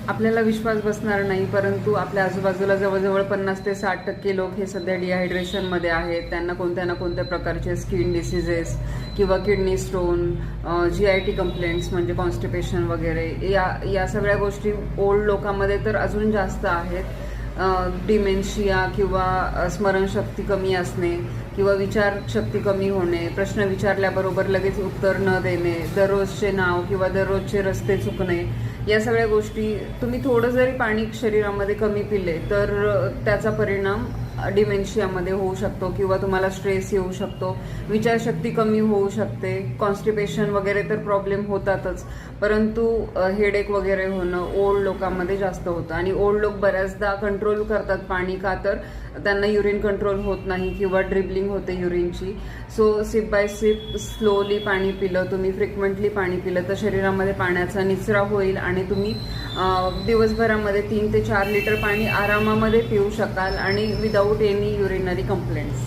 आपल्याला विश्वास बसणार नाही, परंतु आपल्या आजूबाजूला जवळजवळ 50 ते 60% लोक हे सध्या डिहायड्रेशनमध्ये आहेत. त्यांना कोणत्या ना कोणत्या प्रकारचे स्किन डिसीजेस किंवा किडनी स्टोन, GIT कंप्लेंट्स म्हणजे कॉन्स्टिपेशन वगैरे या सगळ्या गोष्टी ओल्ड लोकांमध्ये तर अजून जास्त आहेत. डिमेन्शिया किंवा स्मरणशक्ती कमी असणे किंवा विचारशक्ती कमी होणे, प्रश्न विचारल्याबरोबर लगेच उत्तर न देणे, दररोजचे नाव किंवा दररोजचे रस्ते चुकणे, या सगळ्या गोष्टी तुम्ही थोडं जरी पाणी शरीरामध्ये कमी पिले तर त्याचा परिणाम डिमेन्शियामध्ये होऊ शकतो किंवा तुम्हाला स्ट्रेस येऊ शकतो, विचारशक्ती कमी होऊ शकते. कॉन्स्टिपेशन वगैरे तर प्रॉब्लेम होतातच, परंतु हेडेक वगैरे होणं ओल्ड लोकांमध्ये जास्त होतं. आणि ओल्ड लोक बऱ्याचदा कंट्रोल करतात पाणी, का तर त्यांना युरिन कंट्रोल होत नाही किंवा ड्रिबलिंग होते युरिनची. So sip by sip slowly पाणी पिलं तुम्ही, फ्रिक्वेंटली पाणी पिलं तर शरीरामध्ये पाण्याचा निचरा होईल आणि तुम्ही दिवसभरामध्ये 3 ते 4 लिटर पाणी आरामामध्ये पिऊ शकाल आणि विदाऊट एनी युरिनरी कंप्लेंट्स.